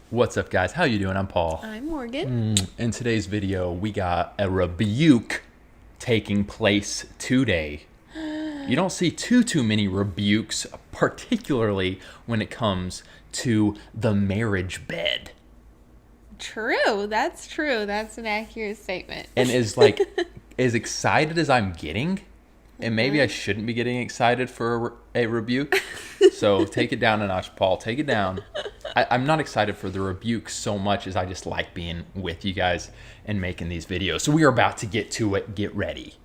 What's up, guys? How you doing? I'm Paul. I'm Morgan. In today's video, we got a rebuke taking place today. You don't see too many rebukes, particularly when it comes to the marriage bed. True. That's true. That's an accurate statement. And as excited as I'm getting, and maybe I shouldn't be getting excited for a rebuke. So take it down a notch, Paul. Take it down. I'm not excited for the rebuke so much as I just like being with you guys and making these videos. So we are about to get to it. Get ready.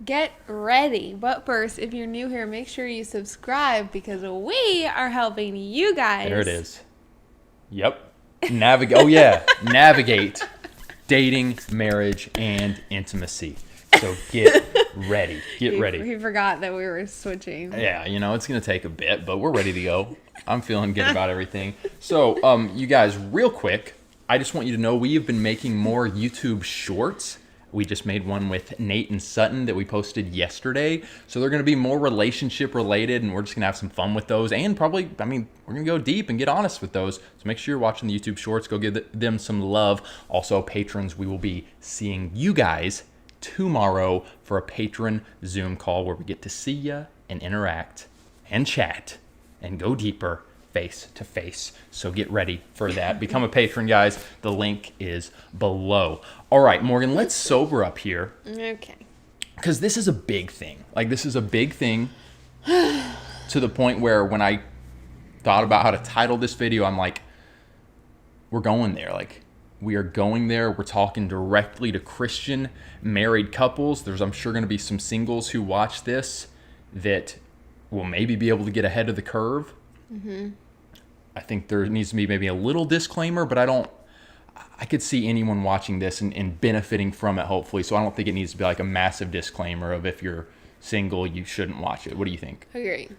Get ready. But first, if you're new here, make sure you subscribe because we are helping you guys. There it is. Yep. Navigate dating, marriage, and intimacy. So get ready. Get ready. We forgot that we were switching. Yeah, it's going to take a bit, but we're ready to go. I'm feeling good about everything. So, you guys, real quick, I just want you to know we have been making more YouTube shorts. We just made one with Nate and Sutton that we posted yesterday. So they're going to be more relationship related, and we're just going to have some fun with those. And probably, we're going to go deep and get honest with those. So make sure you're watching the YouTube shorts. Go give them some love. Also, patrons, we will be seeing you guys tomorrow for a patron Zoom call where we get to see you and interact and chat and go deeper face to face. So get ready for that. Become a patron, guys. The link is below. All right, Morgan, let's sober up here. Okay. Because this is a big thing. This is a big thing to the point where when I thought about how to title this video, I'm like, we're going there. We are going there. We're talking directly to Christian married couples. There's, I'm sure, going to be some singles who watch this that will maybe be able to get ahead of the curve. Mm-hmm. I think there needs to be maybe a little disclaimer, but I could see anyone watching this and benefiting from it, hopefully. So I don't think it needs to be a massive disclaimer of if you're single, you shouldn't watch it. What do you think? Agree.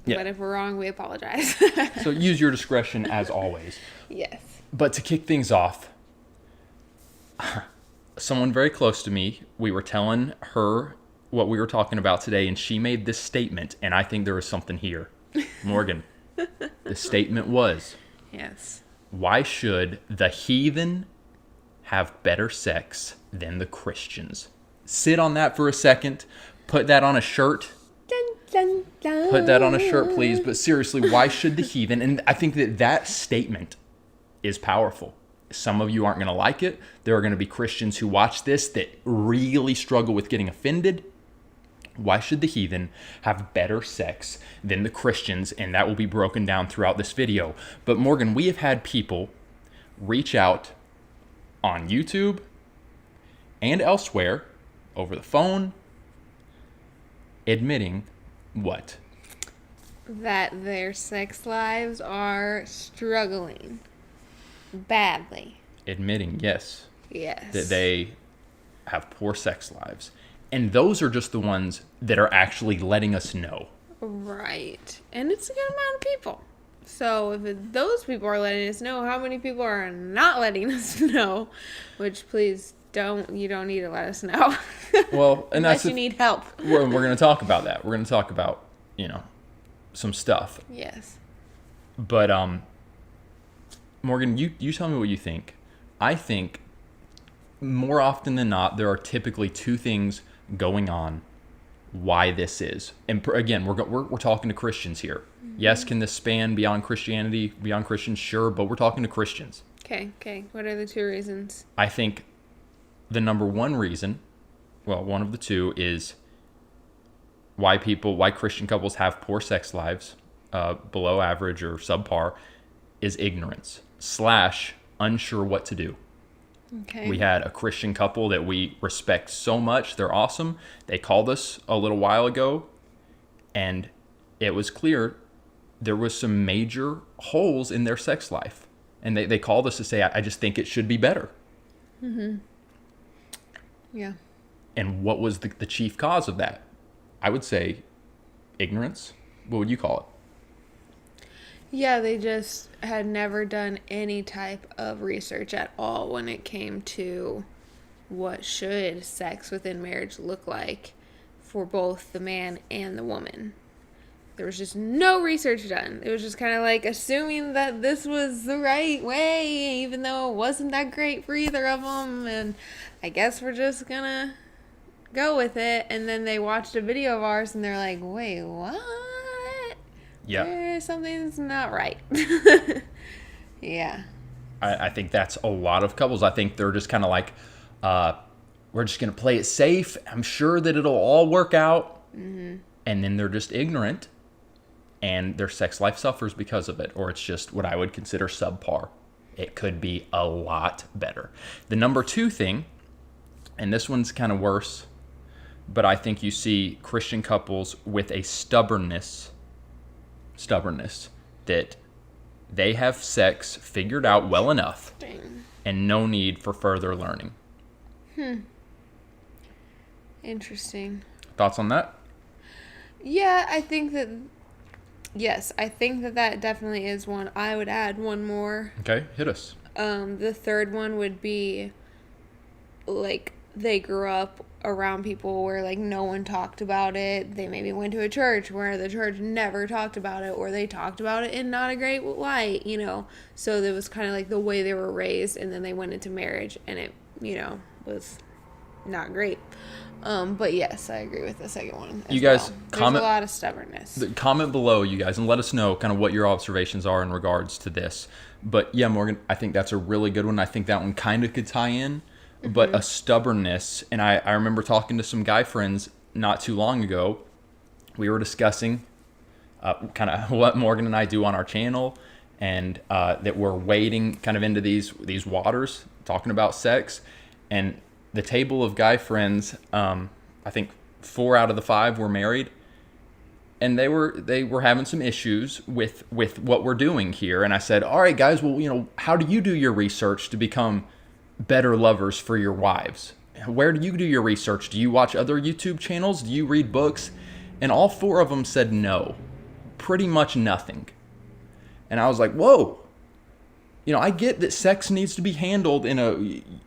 Yeah. But if we're wrong, we apologize. So use your discretion as always. Yes. But to kick things off, someone very close to me, we were telling her what we were talking about today, and she made this statement, and I think there is something here. Morgan, the statement was, Yes. why should the heathen have better sex than the Christians? Sit on that for a second. Put that on a shirt. Dun, dun, dun. Put that on a shirt, please. But seriously, why should the heathen? And I think that statement is powerful. Some of you aren't going to like it. There are going to be Christians who watch this that really struggle with getting offended. Why should the heathen have better sex than the Christians? And that will be broken down throughout this video. But Morgan, we have had people reach out on YouTube and elsewhere over the phone admitting what? That their sex lives are struggling badly. Admitting, yes, Yes. that they have poor sex lives. And those are just the ones that are actually letting us know. Right. And it's a good amount of people. So if those people are letting us know, how many people are not letting us know? Which please you don't need to let us know. Well, and unless you need help. We're going to talk about that. We're going to talk about, some stuff. Yes. But Morgan, you tell me what you think. I think more often than not, there are typically two things going on why this is. And again, we're talking to Christians here. Mm-hmm. Yes, can this span beyond Christianity, beyond Christians? Sure, but we're talking to Christians. Okay. What are the two reasons? I think the number one reason, one of the two, is why Christian couples have poor sex lives, below average or subpar, is ignorance / unsure what to do. Okay. We had a Christian couple that we respect so much. They're awesome. They called us a little while ago, and it was clear there was some major holes in their sex life. And they called us to say, I just think it should be better. Mm-hmm. Yeah. And what was the chief cause of that? I would say ignorance. What would you call it? Yeah, they just had never done any type of research at all when it came to what should sex within marriage look like for both the man and the woman. There was just no research done. It was just kind of like assuming that this was the right way, even though it wasn't that great for either of them. And I guess we're just gonna go with it. And then they watched a video of ours and they're like, wait, what? Yeah. Something's not right. Yeah. I think that's a lot of couples. I think they're just kind of like, we're just going to play it safe. I'm sure that it'll all work out. Mm-hmm. And then they're just ignorant and their sex life suffers because of it. Or it's just what I would consider subpar. It could be a lot better. The number 2 thing, and this one's kind of worse, but I think you see Christian couples with a stubbornness that they have sex figured out well enough and no need for further learning. Interesting. Thoughts on that? Yeah, I think that, yes, I think that definitely is one. I would add one more. Okay, hit us. The third one would be, like, they grew up around people where, like, no one talked about it. They maybe went to a church where the church never talked about it, or they talked about it in not a great light, So it was kind of like the way they were raised, and then they went into marriage, and it, was not great. But yes, I agree with the second one. You guys comment. There's a lot of stubbornness. Comment below, you guys, and let us know kind of what your observations are in regards to this. But yeah, Morgan, I think that's a really good one. I think that one kind of could tie in, but a stubbornness. And I remember talking to some guy friends not too long ago. We were discussing kind of what Morgan and I do on our channel, and that we're wading kind of into these waters, talking about sex. And the table of guy friends, I think 4 out of the 5 were married, and they were having some issues with what we're doing here. And I said, all right, guys, well, how do you do your research to become better lovers for your wives? Where do you do your research? Do you watch other YouTube channels? Do you read books? And all 4 of them said no, pretty much nothing. And I was like, whoa. I get that sex needs to be handled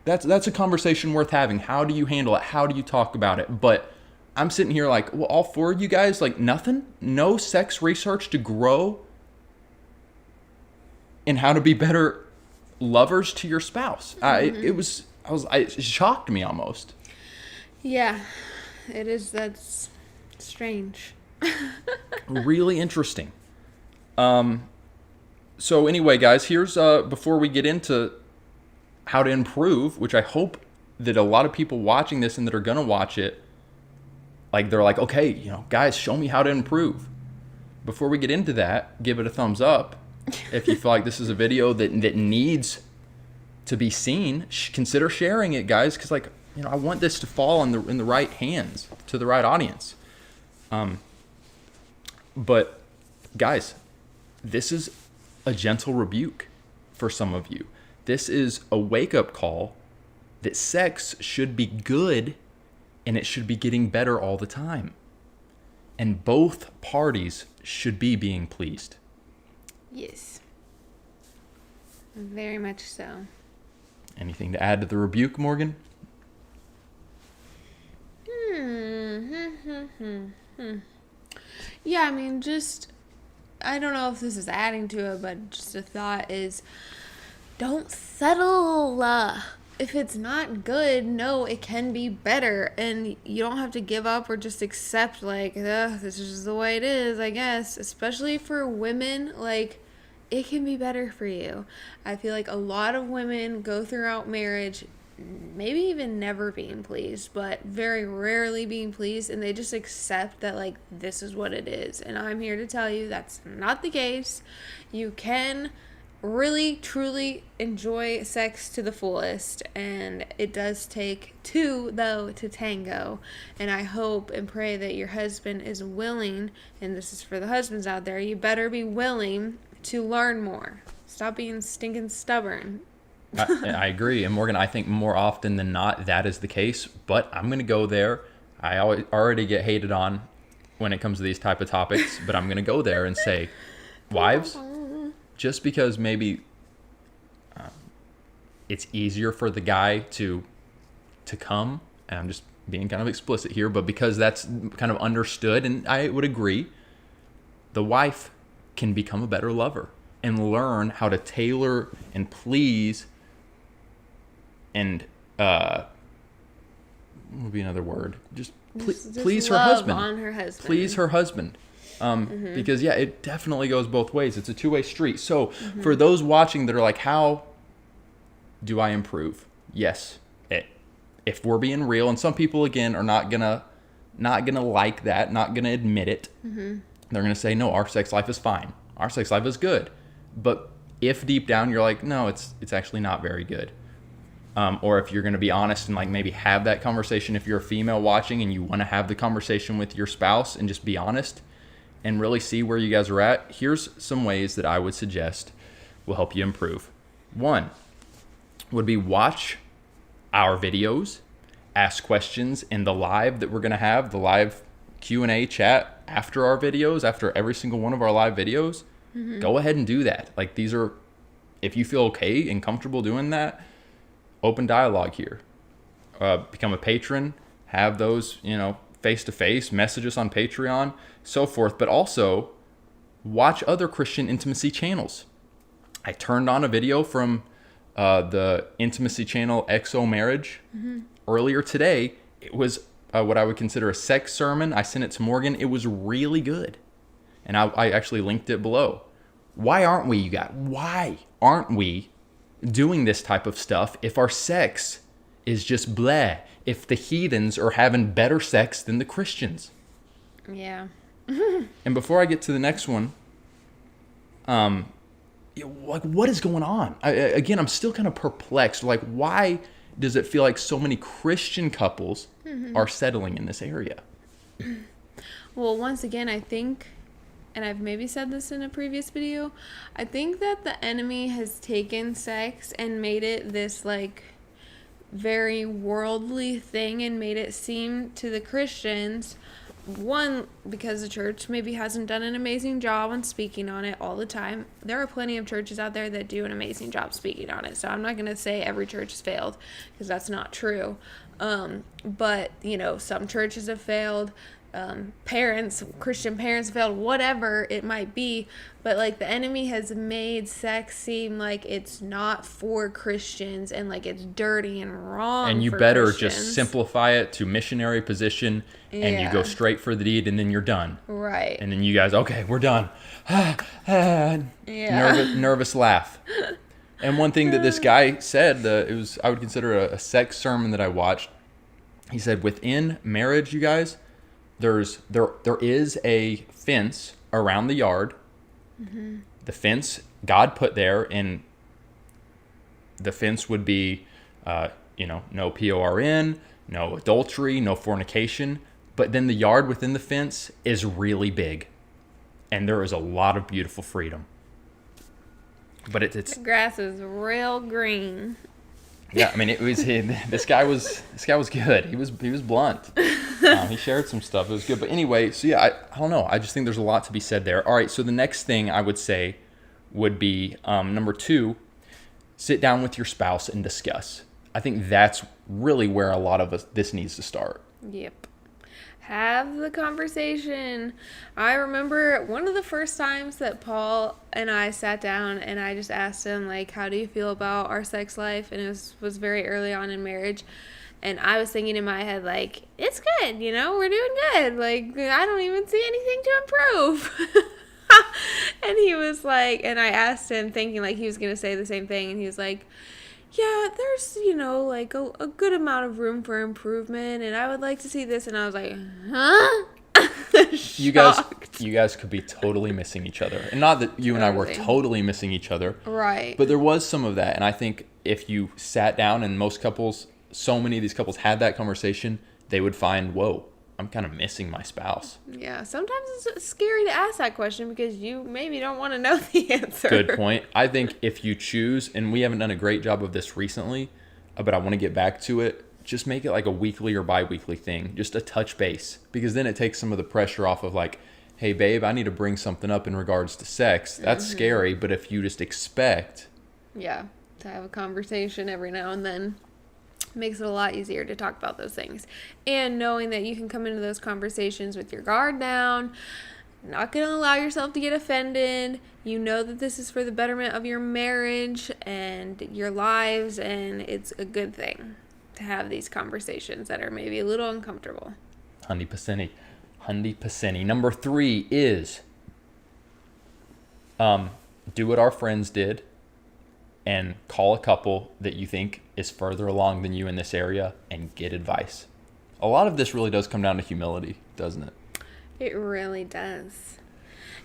that's a conversation worth having. How do you handle it? How do you talk about it? But I'm sitting here like, well, all 4 of you guys, like nothing? No sex research to grow in how to be better lovers to your spouse. It shocked me almost. Yeah, it is. That's strange. Really interesting. So anyway, guys, here's before we get into how to improve, which I hope that a lot of people watching this and that are gonna watch it, like they're like, okay, guys, show me how to improve. Before we get into that, give it a thumbs up if you feel like this is a video that needs to be seen. Consider sharing it, guys, because I want this to fall in the right hands to the right audience. But guys, this is a gentle rebuke for some of you. This is a wake-up call that sex should be good and it should be getting better all the time. And both parties should be being pleased. Yes. Very much so. Anything to add to the rebuke, Morgan? Yeah, I mean, I don't know if this is adding to it, but just a thought is, don't settle. If it's not good, no, it can be better. And you don't have to give up or just accept, this is just the way it is, I guess. Especially for women, it can be better for you. I feel like a lot of women go throughout marriage maybe even never being pleased, but very rarely being pleased, and they just accept that this is what it is. And I'm here to tell you that's not the case. You can really truly enjoy sex to the fullest, and it does take 2 though to tango. And I hope and pray that your husband is willing, and this is for the husbands out there, you better be willing to learn more. Stop being stinking stubborn. I agree. And Morgan, I think more often than not, that is the case. But I'm going to go there. I already get hated on when it comes to these type of topics. But I'm going to go there and say, wives, just because maybe it's easier for the guy to come, and I'm just being kind of explicit here, but because that's kind of understood, and I would agree, the wife can become a better lover and learn how to tailor and please and what would be another word? Just please her love husband. on her husband. Please her husband. Because yeah, it definitely goes both ways. It's a two-way street. So for those watching that are like, how do I improve? Yes, if we're being real, and some people again are not gonna like that, not gonna admit it. They're gonna say, no, our sex life is fine. Our sex life is good. But if deep down you're like, no, it's actually not very good. Or if you're going to be honest and like maybe have that conversation, if you're a female watching and you want to have the conversation with your spouse and just be honest and really see where you guys are at, here's some ways that I would suggest will help you improve. One would be watch our videos, ask questions in the live that we're going to have, the live Q&A chat after our videos, after every single one of our live videos. Go ahead and do that. Like, these are, if you feel okay and comfortable doing that, open dialogue here. Become a patron, have those, face-to-face, message us on Patreon, so forth. But also, watch other Christian intimacy channels. I turned on a video from the intimacy channel XO Marriage earlier today. It was what I would consider a sex sermon. I sent it to Morgan. It was really good. And I actually linked it below. Why aren't we, you guys? Why aren't we doing this type of stuff if our sex is just bleh? If the heathens are having better sex than the Christians? Yeah. And before I get to the next one, like, what is going on? Again, I'm still kind of perplexed. Like, why does it feel like so many Christian couples are settling in this area? Well, once again, I think, and I've maybe said this in a previous video, I think that the enemy has taken sex and made it this, like, very worldly thing and made it seem to the Christians, one, because the church maybe hasn't done an amazing job on speaking on it all the time. There are plenty of churches out there that do an amazing job speaking on it, so I'm not going to say every church has failed, because that's not true. But, some churches have failed. Christian parents failed, whatever it might be, but like the enemy has made sex seem like it's not for Christians and like it's dirty and wrong. And you better just simplify it to missionary position, and you go straight for the deed, and then you're done. Right. And then you guys, okay, we're done. Nervous laugh. And one thing that this guy said, I would consider a sex sermon that I watched. He said, within marriage, you guys, there is a fence around the yard. The fence God put there, and the fence would be, no PORN, no adultery, no fornication. But then the yard within the fence is really big, and there is a lot of beautiful freedom. But it's the grass is real green. Yeah, I mean, this guy was good. He was blunt. He shared some stuff. It was good. But anyway, so yeah, I don't know. I just think there's a lot to be said there. All right, so the next thing I would say would be number 2, sit down with your spouse and discuss. I think that's really where a lot of this needs to start. Yep. Have the conversation. I remember one of the first times that Paul and I sat down and I just asked him, like, how do you feel about our sex life? And it was very early on in marriage. And I was thinking in my head, like, it's good, we're doing good. Like, I don't even see anything to improve. And he was like, and I asked him thinking like he was going to say the same thing. And he was like, yeah, there's, like a good amount of room for improvement, and I would like to see this. And I was like, huh? You guys could be totally missing each other. And not that you and I were totally missing each other. Right. But there was some of that. And I think if you sat down, and so many of these couples had that conversation, they would find, whoa, I'm kind of missing my spouse. Yeah, sometimes it's scary to ask that question because you maybe don't want to know the answer. Good point. I think if you choose, and we haven't done a great job of this recently, but I want to get back to it, just make it like a weekly or bi-weekly thing, just a touch base, because then it takes some of the pressure off of like, hey, babe, I need to bring something up in regards to sex. That's scary, but if you just expect... Yeah, to have a conversation every now and then. Makes it a lot easier to talk about those things. And knowing that you can come into those conversations with your guard down, not going to allow yourself to get offended. You know that this is for the betterment of your marriage and your lives, and it's a good thing to have these conversations that are maybe a little uncomfortable. 100%. 100%. Number 3 is do what our friends did and call a couple that you think is further along than you in this area and get advice. A lot of this really does come down to humility, doesn't it? It really does.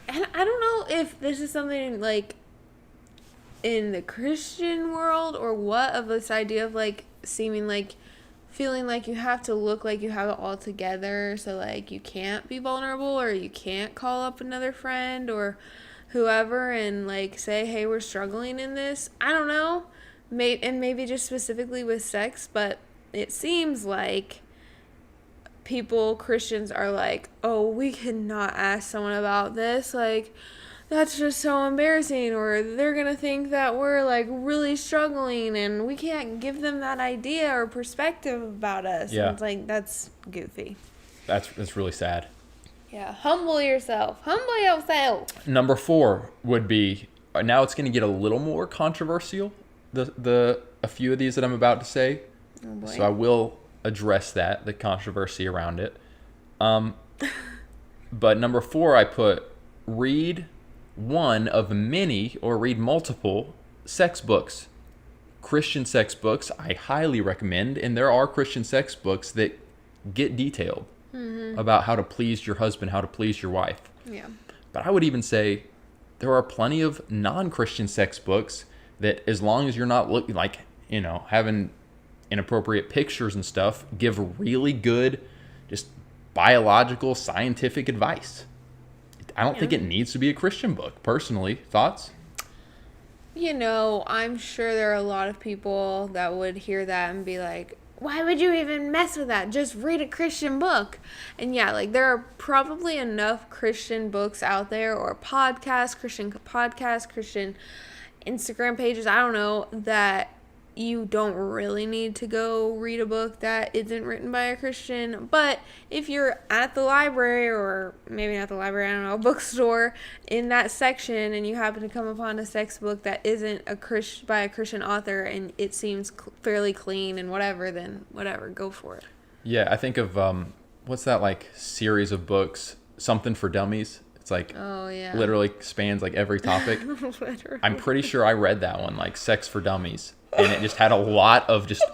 And I don't know if this is something like in the Christian world or what, of this idea of like seeming like feeling like you have to look like you have it all together, so like you can't be vulnerable or you can't call up another friend or whoever and like say, hey, we're struggling in this. I don't know. Maybe just specifically with sex, but it seems like Christians are like, oh, we cannot ask someone about this. Like, that's just so embarrassing. Or they're going to think that we're like really struggling and we can't give them that idea or perspective about us. Yeah. And it's like, that's goofy. That's really sad. Yeah. Humble yourself. Humble yourself. Number 4 would be, now it's going to get a little more controversial, a few of these that I'm about to say. Oh boy. So I will address the controversy around it. But number 4, I put read one of many or read multiple sex books. Christian sex books I highly recommend, and there are Christian sex books that get detailed about how to please your husband, how to please your wife. Yeah. But I would even say there are plenty of non-Christian sex books that, as long as you're not looking like, having inappropriate pictures and stuff, give really good, just biological, scientific advice. I don't think it needs to be a Christian book, personally. Thoughts? I'm sure there are a lot of people that would hear that and be like, why would you even mess with that? Just read a Christian book. And yeah, like there are probably enough Christian books out there or Christian Instagram pages, I don't know, that you don't really need to go read a book that isn't written by a Christian. But if you're at the library, or maybe not the library, I don't know, a bookstore, in that section, and you happen to come upon a sex book that isn't by a Christian author and it seems fairly clean and whatever, then whatever, go for it. Yeah, I think of what's that like series of books, Something for Dummies. It's like, oh yeah, literally spans like every topic. Literally. I'm pretty sure I read that one, like Sex for Dummies, and it just had a lot of just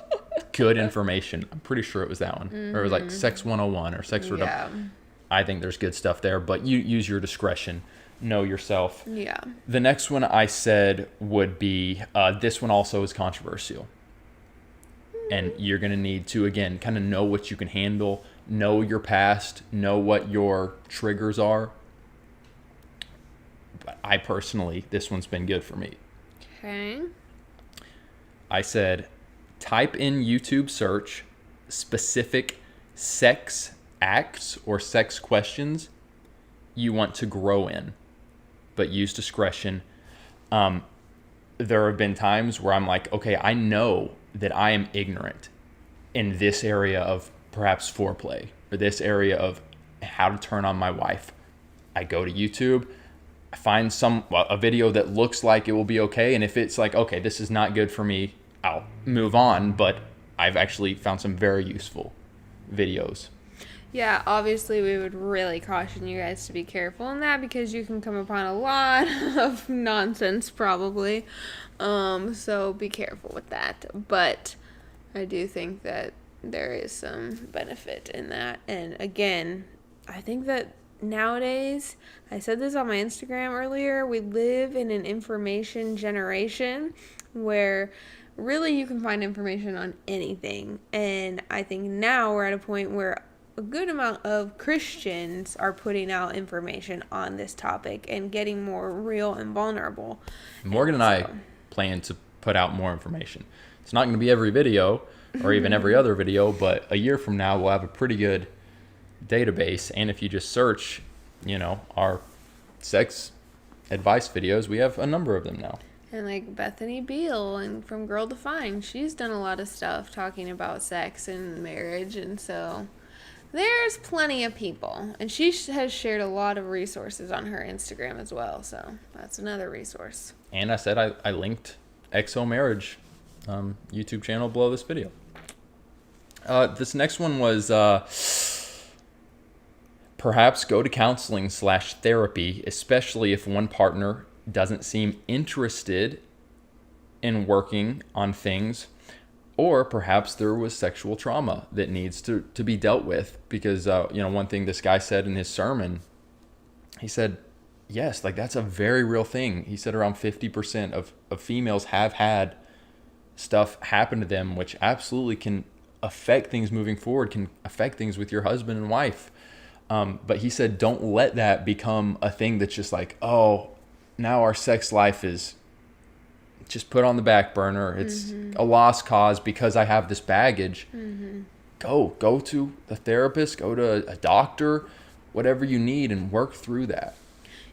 good information. I'm pretty sure it was that one, or it was like Sex 101 or Sex for Dummies. I think there's good stuff there, but you use your discretion, know yourself. Yeah. The next one I said would be, this one also is controversial, and you're gonna need to, again, kind of know what you can handle, know your past, know what your triggers are. But I personally, this one's been good for me. Okay. I said, type in YouTube search specific sex acts or sex questions you want to grow in, but use discretion. There have been times where I'm like, okay, I know that I am ignorant in this area of perhaps foreplay or this area of how to turn on my wife. I go to YouTube. I find a video that looks like it will be okay, and if it's like, okay, this is not good for me, I'll move on. But I've actually found some very useful videos. Yeah, obviously we would really caution you guys to be careful in that, because you can come upon a lot of nonsense probably. So be careful with that. But I do think that there is some benefit in that. And again, I think that nowadays, I said this on my Instagram earlier, we live in an information generation where really you can find information on anything. And I think now we're at a point where a good amount of Christians are putting out information on this topic and getting more real and vulnerable. Morgan and I plan to put out more information. It's not going to be every video or even every other video, but a year from now we'll have a pretty good database. And if you just search, our sex advice videos, we have a number of them now. And like Bethany Beal and from Girl Defined, she's done a lot of stuff talking about sex and marriage, and so There's plenty of people, and she has shared a lot of resources on her Instagram as well, so that's another resource. And I said I linked XO Marriage YouTube channel below this video. This next one was perhaps go to counseling/therapy, especially if one partner doesn't seem interested in working on things, or perhaps there was sexual trauma that needs to be dealt with. Because one thing this guy said in his sermon, he said, yes, like that's a very real thing. He said around 50% of females have had stuff happen to them, which absolutely can affect things moving forward, can affect things with your husband and wife. But he said, don't let that become a thing that's just like, oh, now our sex life is just put on the back burner. It's a lost cause because I have this baggage. Go to the therapist, go to a doctor, whatever you need, and work through that.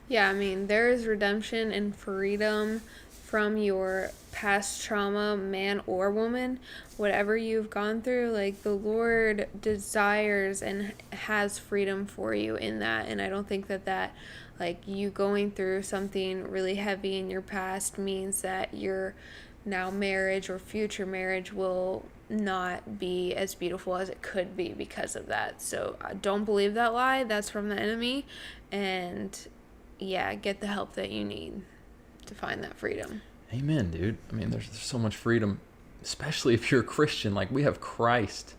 Yeah, I mean, there is redemption and freedom from your past trauma, man or woman. Whatever you've gone through, like, the Lord desires and has freedom for you in that. And I don't think that like, you going through something really heavy in your past means that your now marriage or future marriage will not be as beautiful as it could be because of that. So don't believe that lie. That's from the enemy. And yeah, get the help that you need to find that freedom. Amen, dude. I mean, there's so much freedom, especially if you're a Christian. Like, we have Christ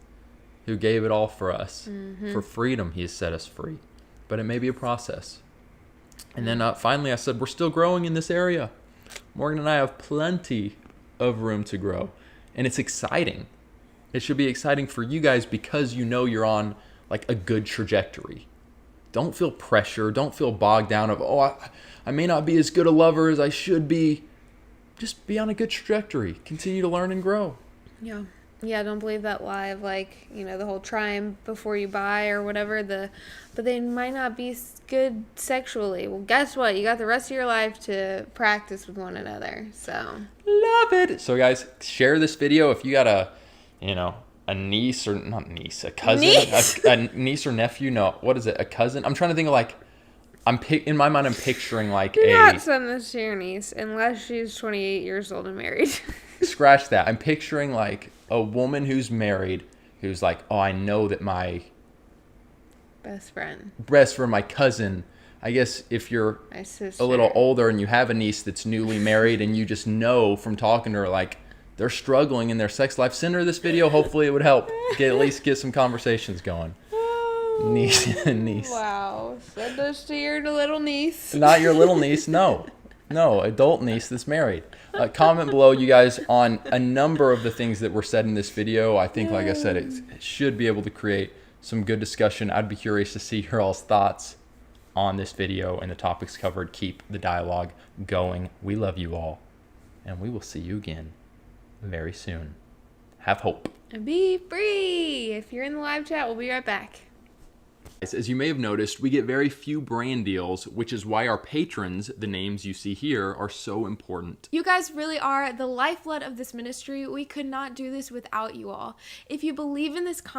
who gave it all for us. For freedom, he has set us free. But it may be a process. And then finally, I said, we're still growing in this area. Morgan and I have plenty of room to grow. And it's exciting. It should be exciting for you guys because you know you're on like a good trajectory. Don't feel pressure. Don't feel bogged down of, I may not be as good a lover as I should be. Just be on a good trajectory. Continue to learn and grow. Yeah. Yeah, don't believe that lie of, like, the whole try 'em before you buy or whatever. But they might not be good sexually. Well, guess what? You got the rest of your life to practice with one another. So love it. So guys, share this video if you got a niece or not niece, a cousin, a niece or nephew. No, what is it? A cousin? I'm trying to think of like. In my mind, I'm picturing like Do not send this to your niece unless she's 28 years old and married. Scratch that. I'm picturing like a woman who's married, who's like, oh, I know that my best friend, my cousin. I guess if you're my sister, a little older and you have a niece that's newly married and you just know from talking to her, like they're struggling in their sex life, send her this video. Hopefully it would help at least get some conversations going. Niece. Wow. Send this to your little niece. Not your little niece. No, adult niece that's married. Comment below, you guys, on a number of the things that were said in this video. I think, like I said, it should be able to create some good discussion. I'd be curious to see your all's thoughts on this video and the topics covered. Keep the dialogue going. We love you all, and we will see you again very soon. Have hope. And be free. If you're in the live chat, we'll be right back. As you may have noticed, we get very few brand deals, which is why our patrons, the names you see here, are so important. You guys really are the lifeblood of this ministry. We could not do this without you all. If you believe in this content,